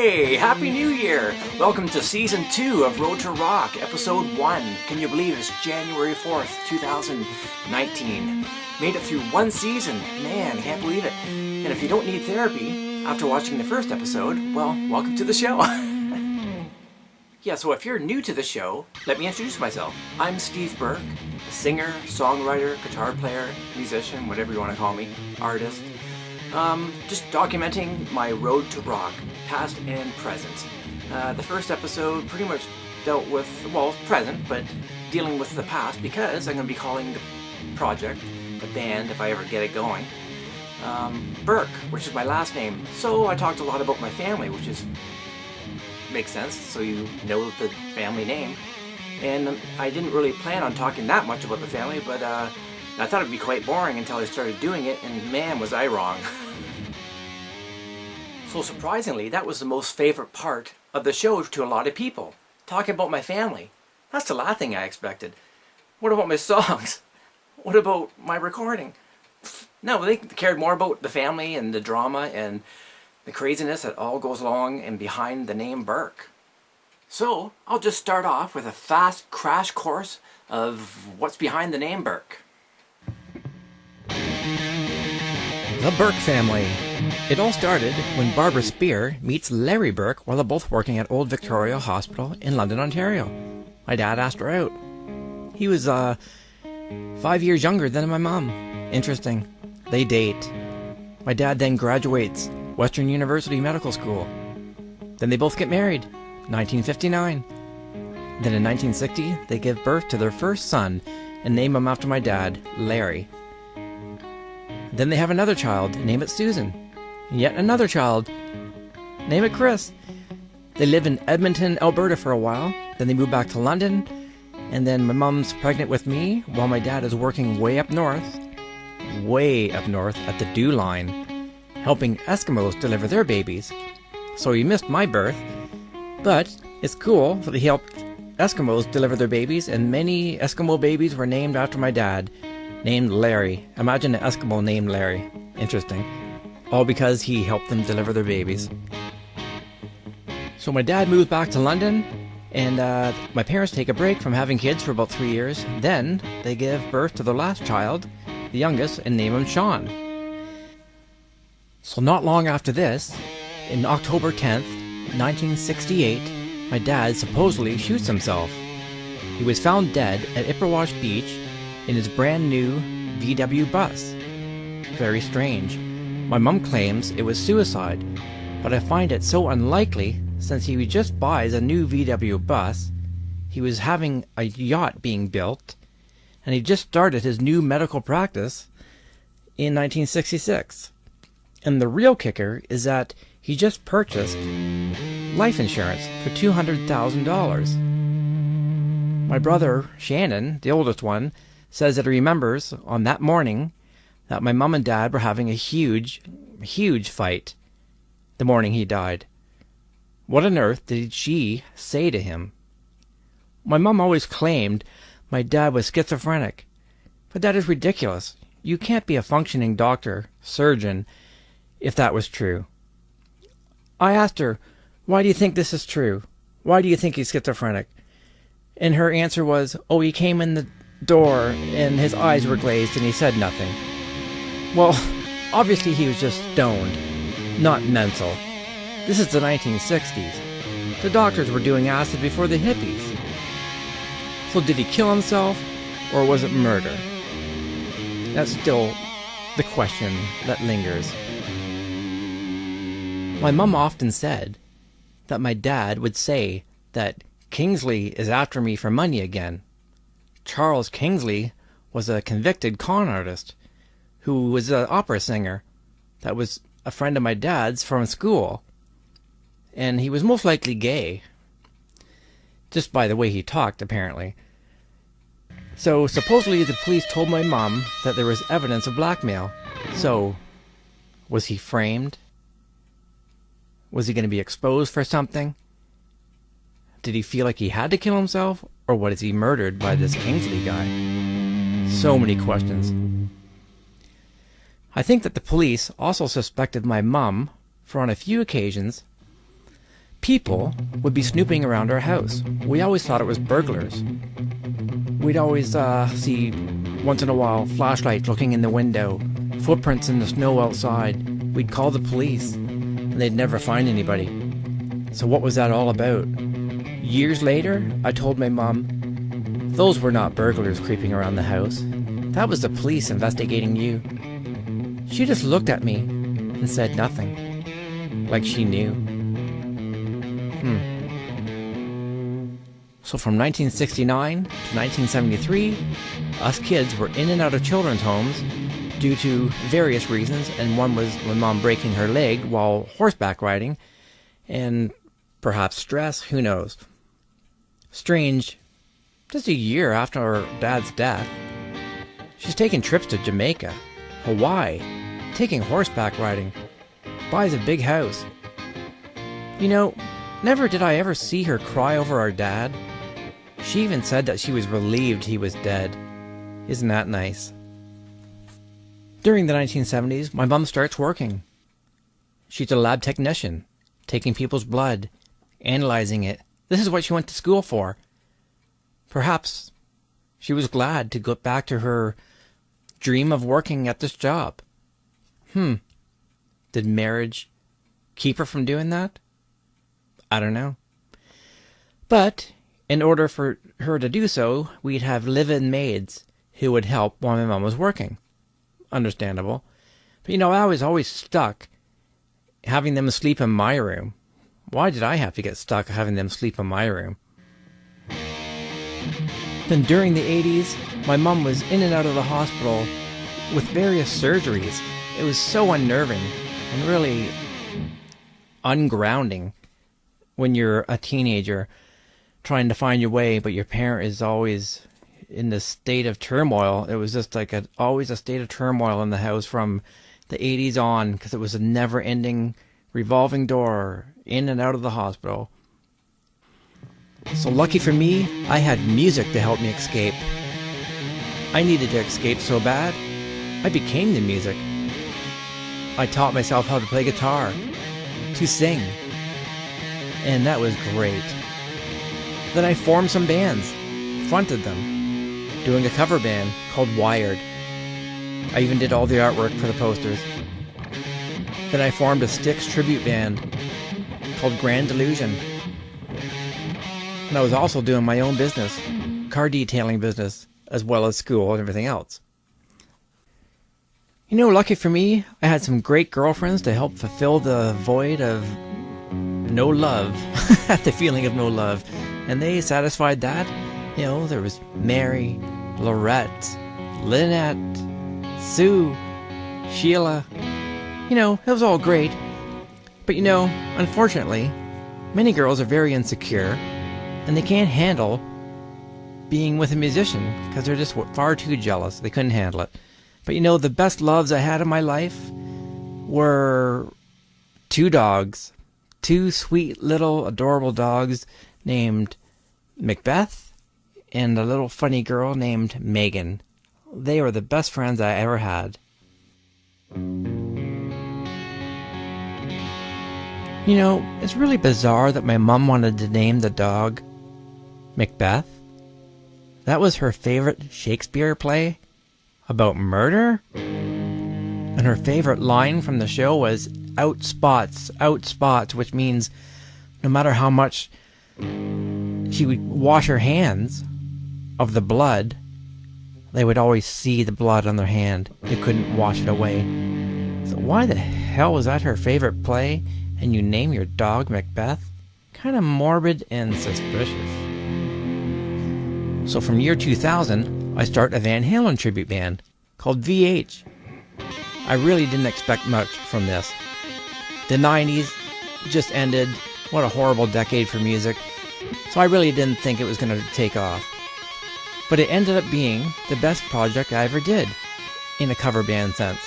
Hey, Happy New Year! Welcome to Season 2 of Road to Rock, Episode 1. Can you believe it's January 4th, 2019? Made it through one season. Man, can't believe it. And if you don't need therapy after watching the first episode, well, welcome to the show. Yeah, so if you're new to the show, let me introduce myself. I'm Steve Burke, a singer, songwriter, guitar player, musician, whatever you want to call me, artist. Just documenting my road to rock, past and present. The first episode pretty much dealt with, well, present, but dealing with the past because I'm going to be calling the project, the band, if I ever get it going, Burke, which is my last name. So I talked a lot about my family, which makes sense, so you know the family name. And I didn't really plan on talking that much about the family, but I thought it'd be quite boring until I started doing it, and man, was I wrong. So surprisingly, that was the most favorite part of the show to a lot of people. Talking about my family. That's the last thing I expected. What about my songs? What about my recording? No, they cared more about the family and the drama and the craziness that all goes along and behind the name Burke. So, I'll just start off with a fast crash course of what's behind the name Burke. The Burke family. It all started when Barbara Spear meets Larry Burke while they're both working at Old Victoria Hospital in London, Ontario. My dad asked her out. He was 5 years younger than my mom. Interesting. They date. My dad then graduates Western University Medical School. Then they both get married, 1959. Then in 1960, they give birth to their first son and name him after my dad, Larry. Then they have another child, name it Susan. Yet another child, name it Chris. They live in Edmonton, Alberta for a while. Then they move back to London. And then my mom's pregnant with me while my dad is working way up north at the Dew Line, helping Eskimos deliver their babies. So he missed my birth, but it's cool that he helped Eskimos deliver their babies, and many Eskimo babies were named after my dad, named Larry. Imagine an Eskimo named Larry. Interesting. All because he helped them deliver their babies. So my dad moves back to London, and my parents take a break from having kids for about 3 years. Then they give birth to their last child, the youngest, and name him Sean. So not long after this, in October 10th, 1968, my dad supposedly shoots himself. He was found dead at Ipperwash Beach in his brand new VW bus. Very strange. My mom claims it was suicide, but I find it so unlikely since he just buys a new VW bus, he was having a yacht being built, and he just started his new medical practice in 1966. And the real kicker is that he just purchased life insurance for $200,000. My brother, Shannon, the oldest one, says that he remembers on that morning that my mom and dad were having a huge fight the morning he died. What on earth did she say to him? My mom always claimed my dad was schizophrenic, but that is ridiculous. You can't be a functioning doctor, surgeon, if that was true. I asked her, why do you think this is true? Why do you think he's schizophrenic? And her answer was, oh, he came in the door and his eyes were glazed and he said nothing. Well, obviously he was just stoned, not mental. This is the 1960s. The doctors were doing acid before the hippies. So did he kill himself, or was it murder? That's still the question that lingers. My mom often said that my dad would say that Kingsley is after me for money again. Charles Kingsley was a convicted con artist who was an opera singer that was a friend of my dad's from school. And he was most likely gay. Just by the way he talked, apparently. So, supposedly the police told my mom that there was evidence of blackmail. So, was he framed? Was he going to be exposed for something? Did he feel like he had to kill himself? Or was he murdered by this Kingsley guy? So many questions. I think that the police also suspected my mom, for on a few occasions, people would be snooping around our house. We always thought it was burglars. We'd always see, once in a while, flashlights looking in the window, footprints in the snow outside. We'd call the police, and they'd never find anybody. So what was that all about? Years later, I told my mom, those were not burglars creeping around the house. That was the police investigating you. She just looked at me and said nothing, like she knew. So from 1969 to 1973, us kids were in and out of children's homes due to various reasons, and one was my mom breaking her leg while horseback riding, and perhaps stress, who knows. Strange, just a year after her dad's death, she's taking trips to Jamaica, Hawaii, taking horseback riding, buys a big house. You know, never did I ever see her cry over our dad. She even said that she was relieved he was dead. Isn't that nice? During the 1970s, my mom starts working. She's a lab technician, taking people's blood, analyzing it. This is what she went to school for. Perhaps she was glad to go back to her dream of working at this job. Did marriage keep her from doing that? I don't know. But in order for her to do so, we'd have live-in maids who would help while my mom was working. Understandable. But you know, I was always stuck having them sleep in my room. Why did I have to get stuck having them sleep in my room? Then during the 80s, my mom was in and out of the hospital with various surgeries. It was so unnerving and really ungrounding when you're a teenager trying to find your way, but your parent is always in this state of turmoil. It was just like always a state of turmoil in the house from the 80s on, because it was a never-ending revolving door in and out of the hospital. So lucky for me, I had music to help me escape. I needed to escape so bad, I became the music. I taught myself how to play guitar, to sing, and that was great. Then I formed some bands, fronted them, doing a cover band called Wired. I even did all the artwork for the posters. Then I formed a Styx tribute band called Grand Delusion. And I was also doing my own business, car detailing business, as well as school and everything else. You know, lucky for me, I had some great girlfriends to help fulfill the void of no love, the feeling of no love. And they satisfied that. You know, there was Mary, Lorette, Lynette, Sue, Sheila. You know, it was all great. But you know, unfortunately, many girls are very insecure, and they can't handle being with a musician because they're just far too jealous. They couldn't handle it. But you know, the best loves I had in my life were two dogs. Two sweet little adorable dogs named Macbeth and a little funny girl named Megan. They were the best friends I ever had. You know, it's really bizarre that my mom wanted to name the dog Macbeth. That was her favorite Shakespeare play about murder. And her favorite line from the show was out spots, which means no matter how much she would wash her hands of the blood, they would always see the blood on their hand. They couldn't wash it away. So why the hell was that her favorite play, and you name your dog Macbeth? Kind of morbid and suspicious. So from year 2000, I start a Van Halen tribute band called VH. I really didn't expect much from this. The 90s just ended. What a horrible decade for music. So I really didn't think it was going to take off. But it ended up being the best project I ever did, in a cover band sense.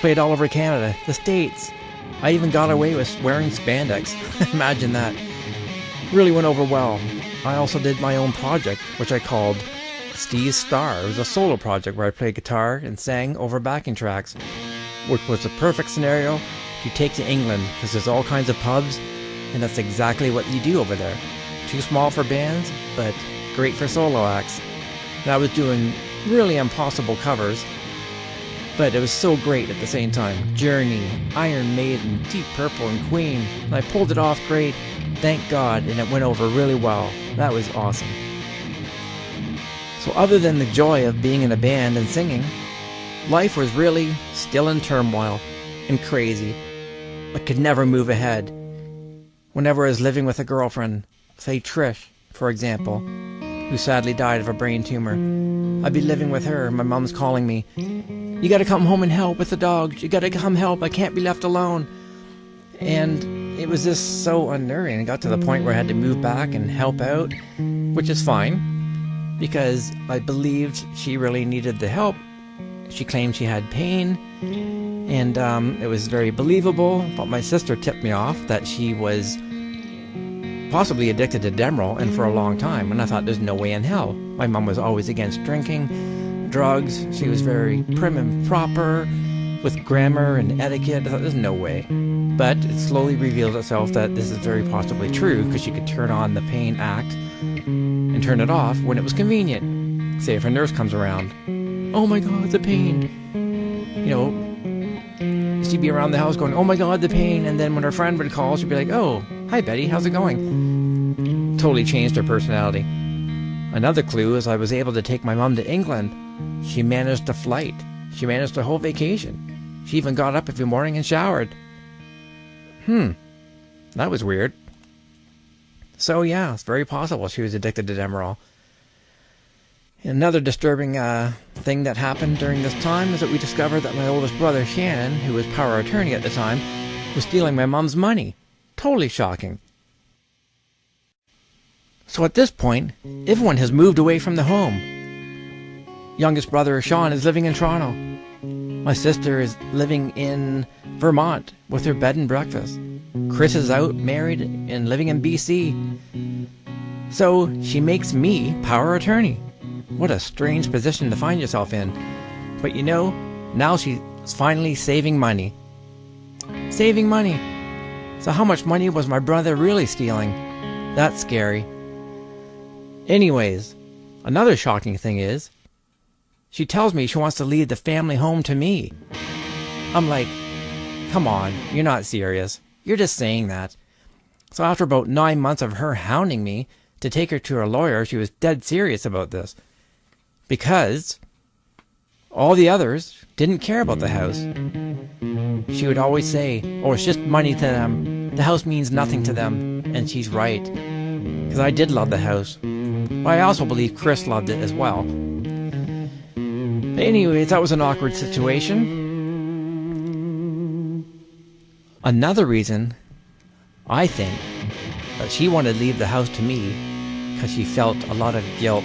Played all over Canada, the States. I even got away with wearing spandex. Imagine that. Really went over well. I also did my own project, which I called Steve's Star. It was a solo project where I played guitar and sang over backing tracks, which was the perfect scenario to take to England, because there's all kinds of pubs and that's exactly what you do over there. Too small for bands, but great for solo acts. And I was doing really impossible covers, but it was so great at the same time. Journey, Iron Maiden, Deep Purple, and Queen. And I pulled it off great, thank God, and it went over really well. That was awesome. So other than the joy of being in a band and singing, life was really still in turmoil and crazy. I could never move ahead. Whenever I was living with a girlfriend, say Trish, for example, who sadly died of a brain tumor, I'd be living with her, my mom's calling me, "You gotta come home and help with the dogs, you gotta come help, I can't be left alone." And it was just so unnerving. It got to the point where I had to move back and help out, which is fine, because I believed she really needed the help. She claimed she had pain, and it was very believable, but my sister tipped me off that she was possibly addicted to Demerol, and for a long time, and I thought there's no way in hell. My mom was always against drinking, drugs, she was very prim and proper, with grammar and etiquette. I thought there's no way. But it slowly revealed itself that this is very possibly true, because she could turn on the pain act and turn it off when it was convenient. Say if a nurse comes around, "Oh my God, the pain." You know, she'd be around the house going, "Oh my God, the pain." And then when her friend would call, she'd be like, "Oh, hi Betty, how's it going?" Totally changed her personality. Another clue is I was able to take my mom to England. She managed a flight. She managed a whole vacation. She even got up every morning and showered. That was weird. So yeah, it's very possible she was addicted to Demerol. Another disturbing thing that happened during this time is that we discovered that my oldest brother, Shannon, who was power of attorney at the time, was stealing my mom's money. Totally shocking. So at this point, everyone has moved away from the home. Youngest brother, Sean, is living in Toronto. My sister is living in Vermont with her bed and breakfast. Chris is out, married, and living in BC. So she makes me power of attorney. What a strange position to find yourself in. But you know, now she's finally saving money. Saving money. So how much money was my brother really stealing? That's scary. Anyways, another shocking thing is, she tells me she wants to leave the family home to me. I'm like, come on, you're not serious. You're just saying that. So after about 9 months of her hounding me to take her to her lawyer, she was dead serious about this. Because all the others didn't care about the house. She would always say, "Oh, it's just money to them. The house means nothing to them." And she's right. Because I did love the house. But I also believe Chris loved it as well. But anyways, that was an awkward situation. Another reason, I think, that she wanted to leave the house to me, because she felt a lot of guilt.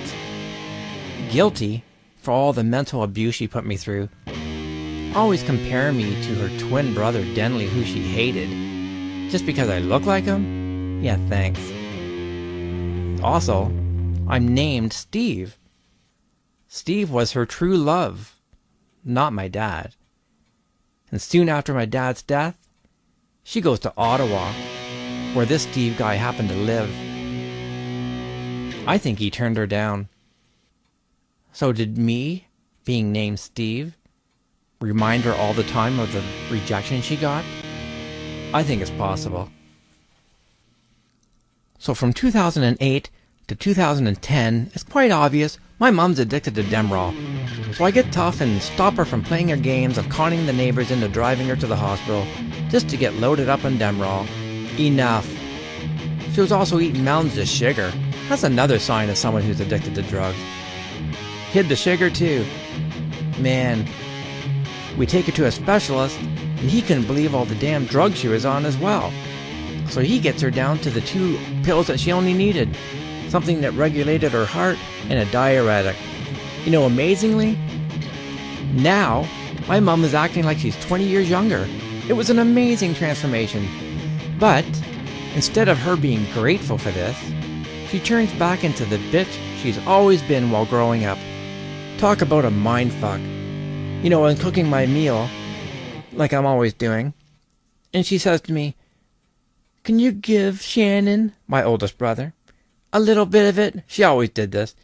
Guilty for all the mental abuse she put me through. Always compare me to her twin brother Denley, who she hated. Just because I look like him? Yeah, thanks. Also, I'm named Steve. Steve was her true love, not my dad. And soon after my dad's death, she goes to Ottawa, where this Steve guy happened to live. I think he turned her down. So did me, being named Steve, remind her all the time of the rejection she got? I think it's possible. So from 2008 to 2010, it's quite obvious my mom's addicted to Demerol. So I get tough and stop her from playing her games of conning the neighbors into driving her to the hospital just to get loaded up on Demerol. Enough. She was also eating mountains of sugar. That's another sign of someone who's addicted to drugs. Hid the sugar too. Man, we take her to a specialist, and he couldn't believe all the damn drugs she was on as well. So he gets her down to the 2 pills that she only needed. Something that regulated her heart and a diuretic. You know, amazingly, now my mom is acting like she's 20 years younger. It was an amazing transformation. But instead of her being grateful for this, she turns back into the bitch she's always been while growing up. Talk about a mindfuck. You know, when cooking my meal, like I'm always doing, and she says to me, can you give Shannon, my oldest brother, a little bit of it? She always did this.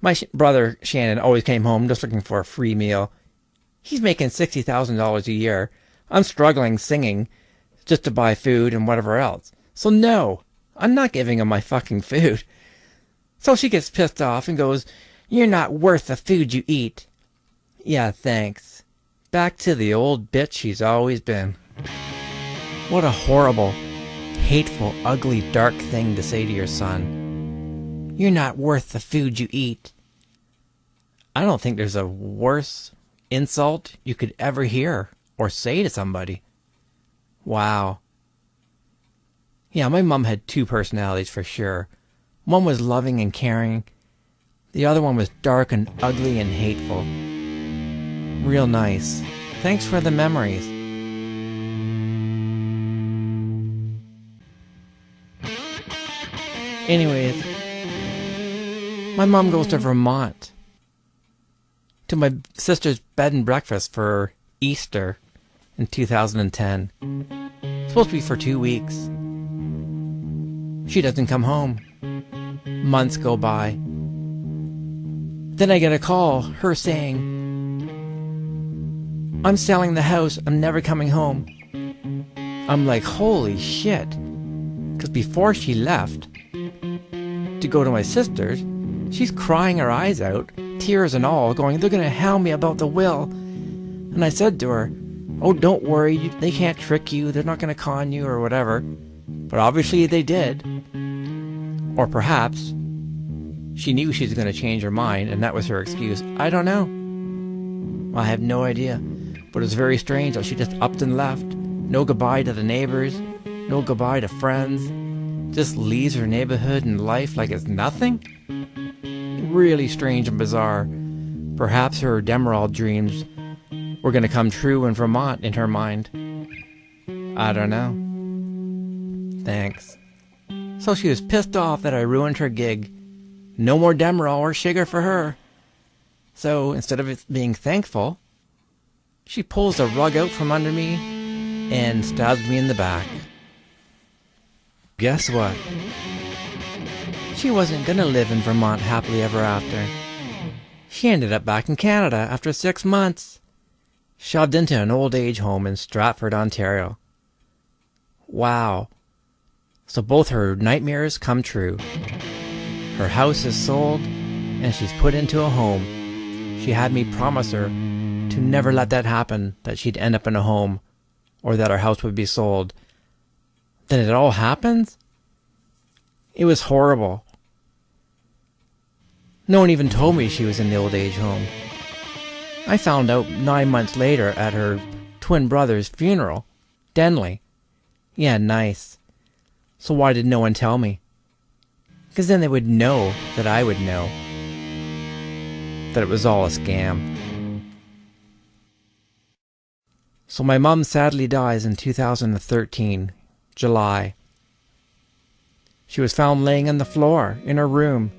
My brother Shannon always came home just looking for a free meal. He's making $60,000 a year. I'm struggling singing just to buy food and whatever else. So no, I'm not giving him my fucking food. So she gets pissed off and goes, "You're not worth the food you eat." Yeah, thanks. Back to the old bitch she's always been. What a horrible, hateful, ugly, dark thing to say to your son. You're not worth the food you eat. I don't think there's a worse insult you could ever hear or say to somebody. Wow. Yeah, my mom had two personalities for sure. One was loving and caring. The other one was dark and ugly and hateful. Real nice. Thanks for the memories. Anyways, my mom goes to Vermont to my sister's bed and breakfast for Easter in 2010. It's supposed to be for 2 weeks. She doesn't come home. Months go by. Then I get a call, her saying, "I'm selling the house, I'm never coming home." I'm like, holy shit. Because before she left to go to my sister's, she's crying her eyes out, tears and all, going, "They're going to hound me about the will." And I said to her, "Oh, don't worry, they can't trick you, they're not going to con you or whatever." But obviously they did. Or perhaps she knew she was going to change her mind and that was her excuse. I don't know. I have no idea. But it was very strange that she just upped and left. No goodbye to the neighbors. No goodbye to friends. Just leaves her neighborhood and life like it's nothing. Really strange and bizarre. Perhaps her Demerol dreams were going to come true in Vermont in her mind. I don't know. Thanks. So she was pissed off that I ruined her gig. No more Demerol or sugar for her. So instead of being thankful, she pulls the rug out from under me and stabs me in the back. Guess what? She wasn't gonna live in Vermont happily ever after. She ended up back in Canada after 6 months, shoved into an old age home in Stratford, Ontario. Wow. So both her nightmares come true. Her house is sold, and she's put into a home. She had me promise her to never let that happen, that she'd end up in a home, or that our house would be sold. Then it all happens? It was horrible. No one even told me she was in the old age home. I found out 9 months later at her twin brother's funeral. Denley. Yeah, nice. So why did no one tell me? Because then they would know that I would know that it was all a scam. So my mom sadly dies in 2013, July. She was found laying on the floor in her room.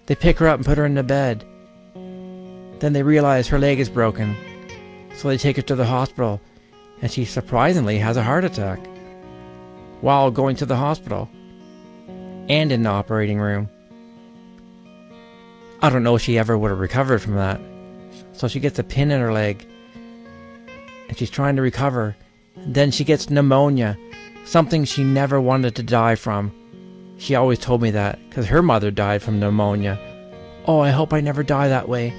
They pick her up and put her in the bed. Then they realize her leg is broken. So they take her to the hospital, and she surprisingly has a heart attack while going to the hospital and in the operating room. I don't know if she ever would have recovered from that. So she gets a pin in her leg and she's trying to recover. And then she gets pneumonia, something she never wanted to die from. She always told me that because her mother died from pneumonia. Oh, I hope I never die that way.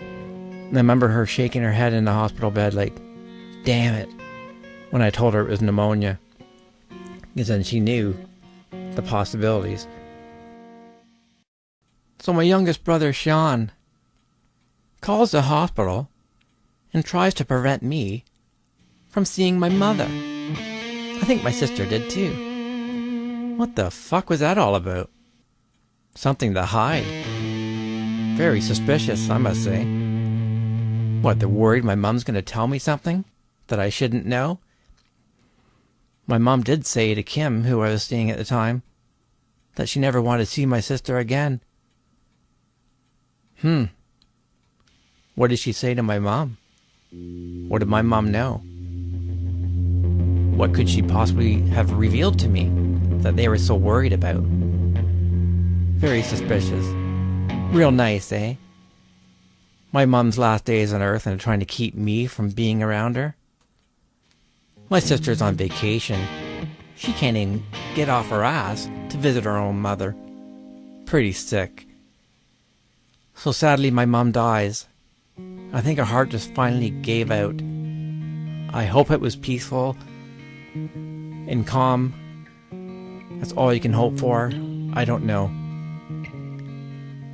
And I remember her shaking her head in the hospital bed like, damn it, when I told her it was pneumonia. Because then she knew the possibilities. So my youngest brother, Sean, calls the hospital and tries to prevent me from seeing my mother. I think my sister did too. What the fuck was that all about? Something to hide. Very suspicious, I must say. What, they're worried my mom's going to tell me something that I shouldn't know? My mom did say to Kim, who I was seeing at the time, that she never wanted to see my sister again. What did she say to my mom? What did my mom know? What could she possibly have revealed to me that they were so worried about? Very suspicious. Real nice, eh? My mom's last days on Earth and trying to keep me from being around her. My sister's on vacation. She can't even get off her ass to visit her own mother. Pretty sick. So sadly my mom dies. I think her heart just finally gave out. I hope it was peaceful and calm. That's all you can hope for. I don't know.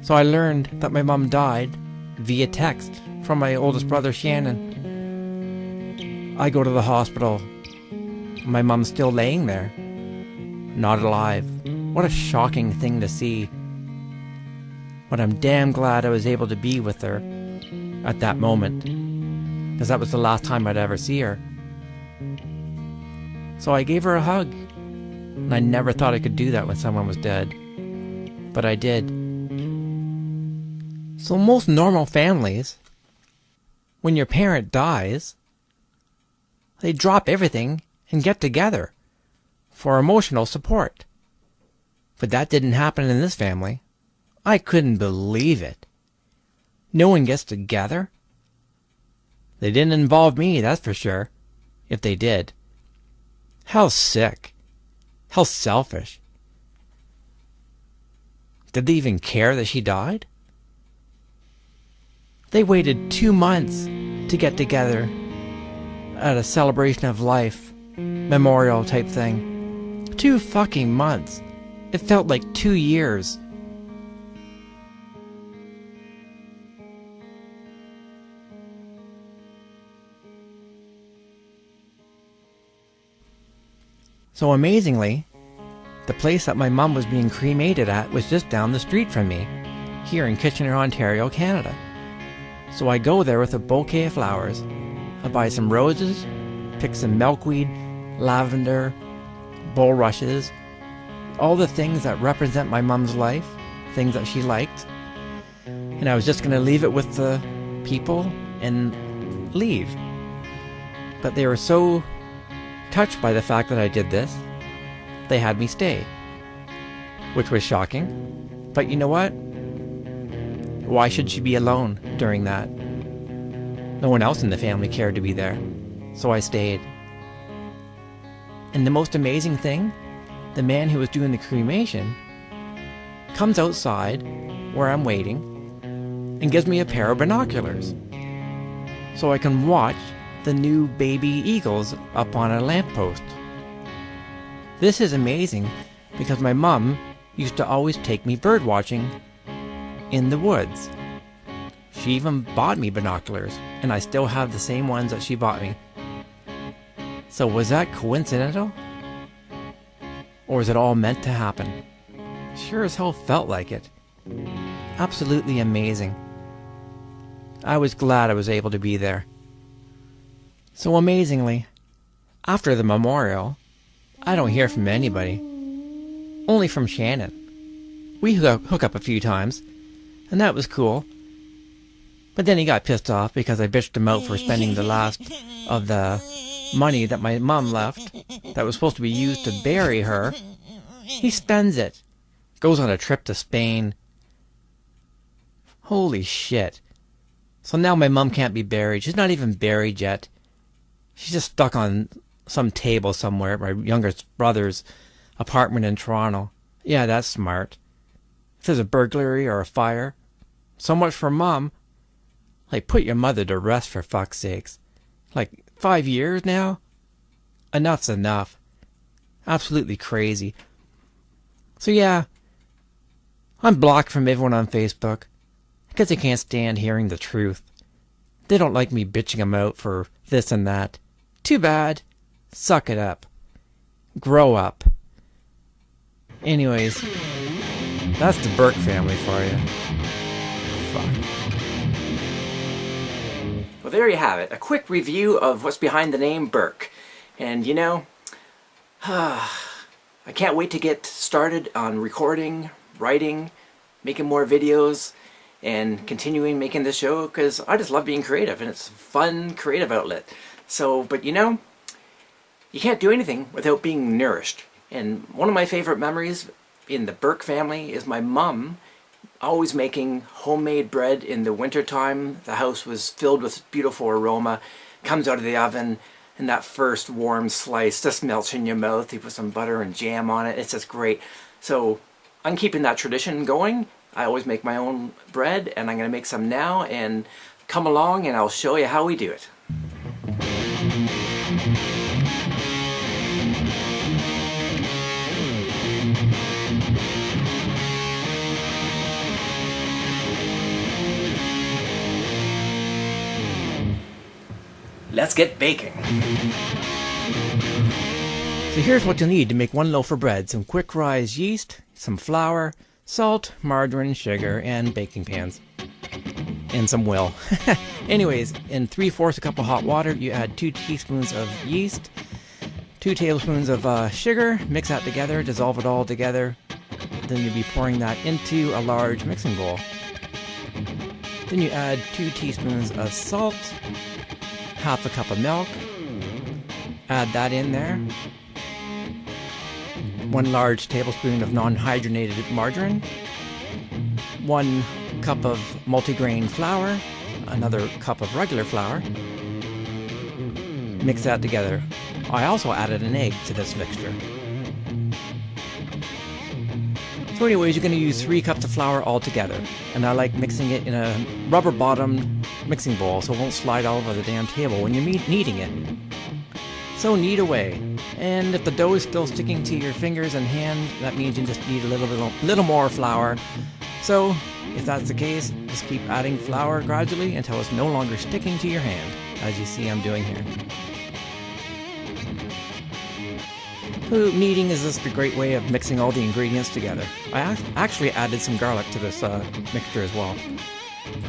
So I learned that my mom died via text from my oldest brother Shannon. I go to the hospital. My mom's still laying there. Not alive. What a shocking thing to see. But I'm damn glad I was able to be with her at that moment, because that was the last time I'd ever see her. So I gave her a hug, and I never thought I could do that when someone was dead. But I did. So most normal families, when your parent dies, they drop everything and get together for emotional support. But that didn't happen in this family. I couldn't believe it. No one gets together? They didn't involve me, that's for sure. If they did. How sick. How selfish. Did they even care that she died? They waited 2 months to get together at a celebration of life, memorial type thing. 2 fucking months. It felt like 2 years. So amazingly, the place that my mom was being cremated at was just down the street from me, here in Kitchener, Ontario, Canada. So I go there with a bouquet of flowers. I buy some roses, pick some milkweed, lavender, bulrushes, all the things that represent my mom's life, things that she liked. And I was just going to leave it with the people and leave. But they were so touched by the fact that I did this, they had me stay. Which was shocking. But you know what? Why should she be alone during that? No one else in the family cared to be there. So I stayed. And the most amazing thing, the man who was doing the cremation comes outside where I'm waiting and gives me a pair of binoculars so I can watch the new baby eagles up on a lamppost. This is amazing because my mom used to always take me bird watching in the woods. She even bought me binoculars, and I still have the same ones that she bought me. So was that coincidental? Or is it all meant to happen? Sure as hell felt like it. Absolutely amazing. I was glad I was able to be there. So amazingly, after the memorial, I don't hear from anybody. Only from Shannon. We hook up a few times, and that was cool. But then he got pissed off because I bitched him out for spending the last of the money that my mom left that was supposed to be used to bury her. He spends it. Goes on a trip to Spain. Holy shit. So now my mom can't be buried. She's not even buried yet. She's just stuck on some table somewhere at my youngest brother's apartment in Toronto. Yeah, that's smart. If there's a burglary or a fire, so much for mom. Like, put your mother to rest for fuck's sakes. Like, 5 years now? Enough's enough. Absolutely crazy. So yeah, I'm blocked from everyone on Facebook because they can't stand hearing the truth. They don't like me bitching them out for this and that. Too bad. Suck it up. Grow up. Anyways, that's the Burke family for you. Fuck. Well, there you have it. A quick review of what's behind the name Burke. And you know, I can't wait to get started on recording, writing, making more videos, and continuing making this show because I just love being creative and it's a fun, creative outlet. So, but you know, you can't do anything without being nourished. And one of my favorite memories in the BURK family is my mum always making homemade bread in the wintertime. The house was filled with beautiful aroma. Comes out of the oven, and that first warm slice just melts in your mouth. You put some butter and jam on it. It's just great. So I'm keeping that tradition going. I always make my own bread, and I'm going to make some now. And come along, and I'll show you how we do it. Let's get baking. So here's what you'll need to make 1 loaf of bread. Some quick rise yeast, some flour, salt, margarine, sugar, and baking pans. And some will. Anyways, in 3/4 a cup of hot water, you add 2 teaspoons of yeast, 2 tablespoons of sugar, mix that together, dissolve it all together. Then you'll be pouring that into a large mixing bowl. Then you add 2 teaspoons of salt, half a cup of milk, add that in there, 1 large tablespoon of non-hydrogenated margarine, 1 cup of multigrain flour, another cup of regular flour. Mix that together. I also added an egg to this mixture. So anyways, you're going to use 3 cups of flour altogether, and I like mixing it in a rubber-bottomed mixing bowl so it won't slide all over the damn table when you're kneading it. So knead away, and if the dough is still sticking to your fingers and hand, that means you just need a little more flour. So if that's the case, just keep adding flour gradually until it's no longer sticking to your hand, as you see I'm doing here. So kneading is just a great way of mixing all the ingredients together. I actually added some garlic to this mixture as well.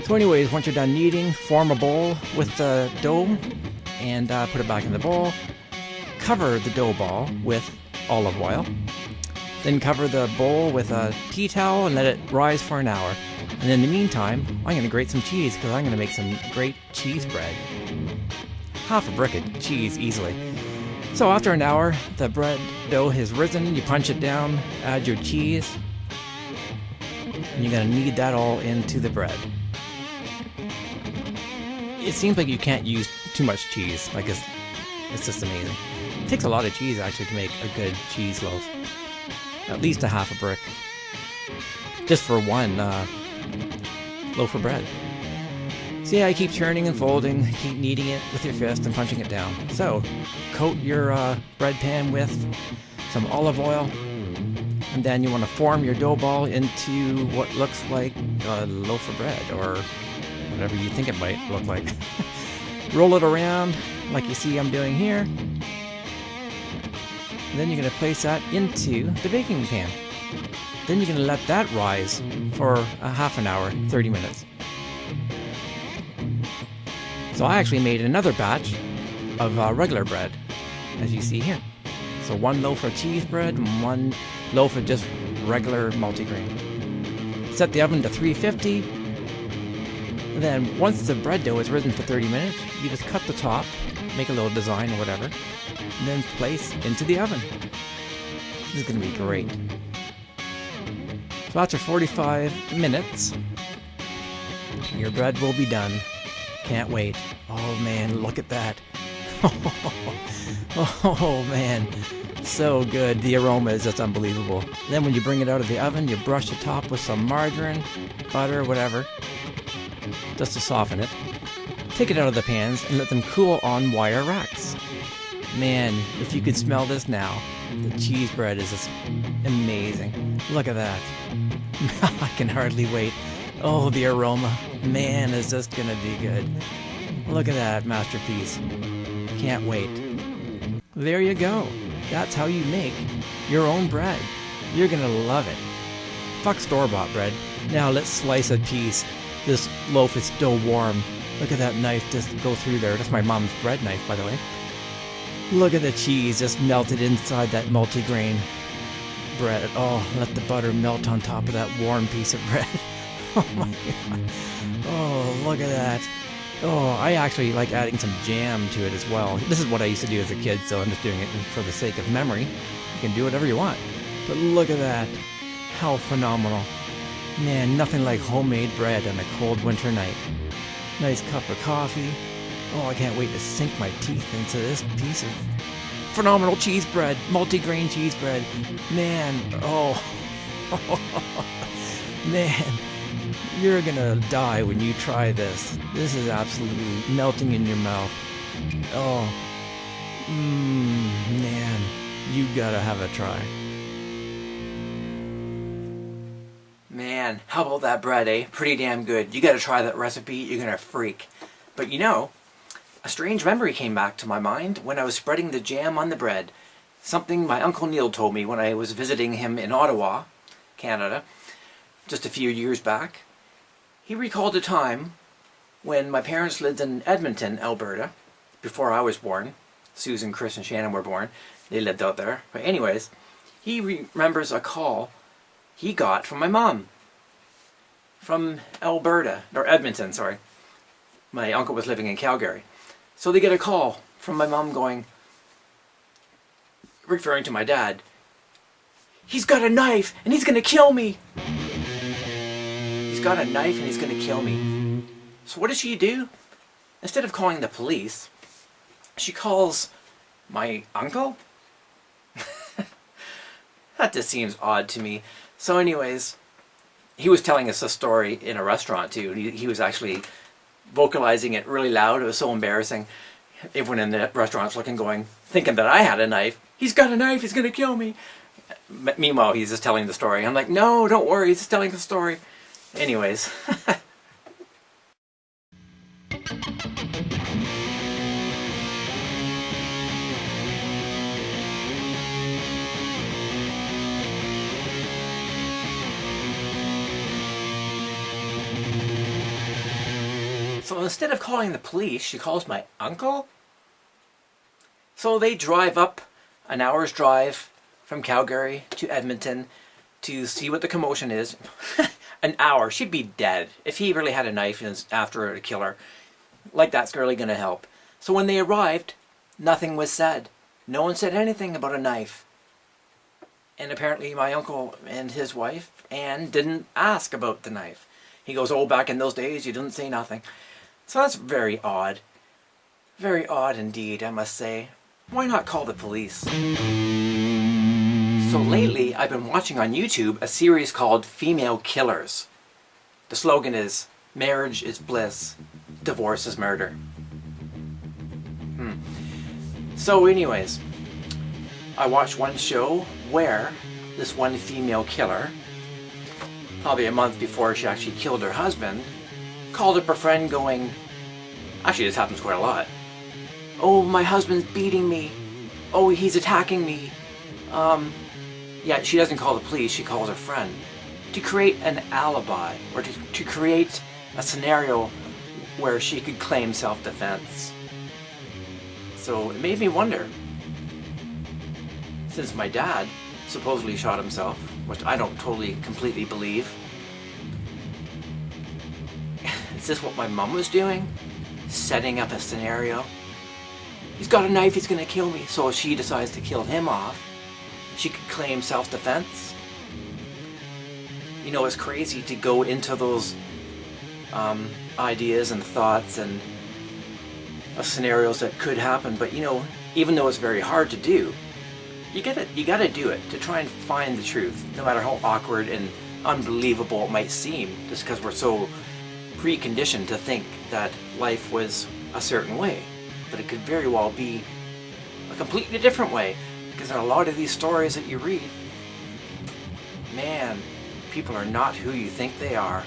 So anyways, once you're done kneading, form a bowl with the dough and put it back in the bowl. Cover the dough ball with olive oil. Then cover the bowl with a tea towel and let it rise for an hour. And in the meantime, I'm going to grate some cheese because I'm going to make some great cheese bread. Half a brick of cheese easily. So after an hour, the bread dough has risen, you punch it down, add your cheese, and you're going to knead that all into the bread. It seems like you can't use too much cheese, like it's just amazing. It takes a lot of cheese actually to make a good cheese loaf. At least a half a brick. Just for 1 loaf of bread. So yeah, I keep turning and folding, keep kneading it with your fist and punching it down. So, coat your bread pan with some olive oil, and then you want to form your dough ball into what looks like a loaf of bread, or whatever you think it might look like. Roll it around like you see I'm doing here. And then you're going to place that into the baking pan. Then you're going to let that rise for a half an hour, 30 minutes. So I actually made another batch of regular bread, as you see here. So 1 loaf of cheese bread and 1 loaf of just regular multigrain. Set the oven to 350. And then once the bread dough is risen for 30 minutes, you just cut the top, make a little design or whatever, and then place into the oven. This is going to be great. So after 45 minutes, your bread will be done. Can't wait. Oh man, look at that. Oh man, so good. The aroma is just unbelievable. Then when you bring it out of the oven, you brush the top with some margarine, butter, whatever, just to soften it. Take it out of the pans and let them cool on wire racks. Man, if you could smell this now, the cheese bread is just amazing. Look at that. I can hardly wait. Oh, the aroma. Man, is this gonna be good. Look at that masterpiece. Can't wait. There you go. That's how you make your own bread. You're gonna love it. Fuck store-bought bread. Now let's slice a piece. This loaf is still warm. Look at that knife just go through there. That's my mom's bread knife, by the way. Look at the cheese just melted inside that multigrain bread. Oh, let the butter melt on top of that warm piece of bread. Oh my god. Oh, look at that. Oh, I actually like adding some jam to it as well. This is what I used to do as a kid, so I'm just doing it for the sake of memory. You can do whatever you want. But look at that. How phenomenal. Man, nothing like homemade bread on a cold winter night. Nice cup of coffee. Oh, I can't wait to sink my teeth into this piece of phenomenal cheese bread, multi-grain cheese bread. Man, oh. Man, you're gonna die when you try this. This is absolutely melting in your mouth. Oh, man, you gotta have a try. Man, how about that bread, eh? Pretty damn good. You gotta try that recipe, you're gonna freak. But you know, a strange memory came back to my mind when I was spreading the jam on the bread. Something my Uncle Neil told me when I was visiting him in Ottawa, Canada, just a few years back. He recalled a time when my parents lived in Edmonton, Alberta, before I was born. Susan, Chris, and Shannon were born. They lived out there. But anyways, he remembers a call he got from my mom from Alberta, or Edmonton, sorry. My uncle was living in Calgary. So they get a call from my mom going, referring to my dad, "He's got a knife and he's gonna kill me." He's got a knife and he's gonna kill me. So what does she do? Instead of calling the police, she calls my uncle? That just seems odd to me. So anyways, he was telling us a story in a restaurant too. He was actually vocalizing it really loud. It was so embarrassing. Everyone in the restaurant's thinking that I had a knife. "He's got a knife, he's gonna kill me." Meanwhile, he's just telling the story. I'm like, "No, don't worry, he's just telling the story." Anyways. So instead of calling the police, she calls my uncle? So they drive up an hour's drive from Calgary to Edmonton to see what the commotion is. An hour. She'd be dead. If he really had a knife and is after her to kill her, like that's really going to help. So when they arrived, nothing was said. No one said anything about a knife. And apparently my uncle and his wife, Anne, didn't ask about the knife. He goes, "Oh, back in those days, you didn't say nothing." So that's very odd. Very odd indeed, I must say. Why not call the police? So lately, I've been watching on YouTube a series called Female Killers. The slogan is, "Marriage is bliss, divorce is murder." So anyways, I watched one show where this one female killer, probably a month before she actually killed her husband, called up her friend going, actually this happens quite a lot, "Oh, my husband's beating me. Oh, he's attacking me." Yeah, she doesn't call the police, she calls her friend to create an alibi, or to create a scenario where she could claim self-defense. So it made me wonder, since my dad supposedly shot himself, which I don't totally completely believe, is this what my mom was doing? Setting up a scenario? "He's got a knife, he's gonna kill me." So if she decides to kill him off, she could claim self-defense. You know, it's crazy to go into those ideas and thoughts and of scenarios that could happen, but you know, even though it's very hard to do, you gotta do it to try and find the truth, no matter how awkward and unbelievable it might seem, just because we're so preconditioned to think that life was a certain way. But it could very well be a completely different way, because in a lot of these stories that you read, man, people are not who you think they are.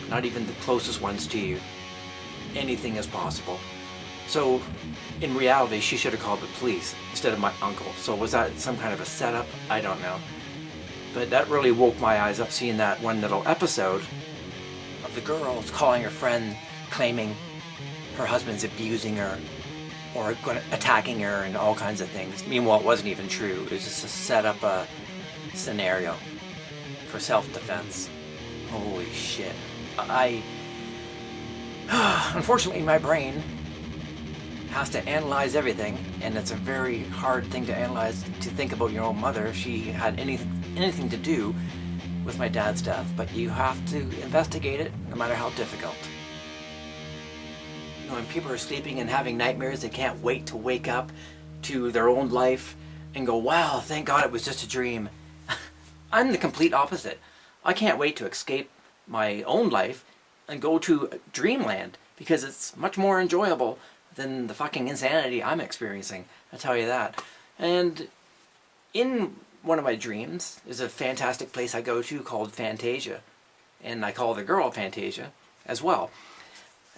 Not even the closest ones to you. Anything is possible. So, in reality, she should have called the police instead of my uncle. So was that some kind of a setup? I don't know. But that really woke my eyes up, seeing that one little episode of the girl calling her friend, claiming her husband's abusing her or attacking her and all kinds of things. Meanwhile, it wasn't even true. It was just to set up a scenario for self-defense. Holy shit. Unfortunately, my brain has to analyze everything, and it's a very hard thing to analyze, to think about your own mother if she had anything to do with my dad's death. But you have to investigate it, no matter how difficult. You know, when people are sleeping and having nightmares, they can't wait to wake up to their own life and go, wow, thank God it was just a dream. I'm the complete opposite. I can't wait to escape my own life and go to dreamland, because it's much more enjoyable than the fucking insanity I'm experiencing. I tell you that. And in one of my dreams is a fantastic place I go to called Fantasia. And I call the girl Fantasia as well.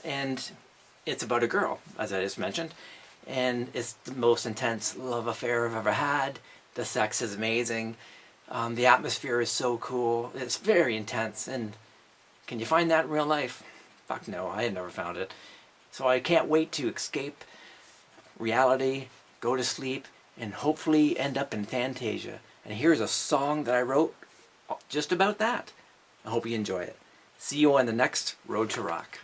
And it's about a girl, as I just mentioned. And it's the most intense love affair I've ever had. The sex is amazing. The atmosphere is so cool. It's very intense. And can you find that in real life? Fuck no, I had never found it. So I can't wait to escape reality, go to sleep, and hopefully end up in Fantasia. And here's a song that I wrote just about that. I hope you enjoy it. See you on the next Road to Rock.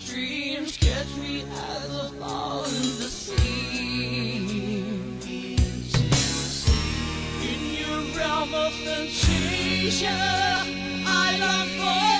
dreams catch me as I fall in the sea. I'm a Fantasia. I long for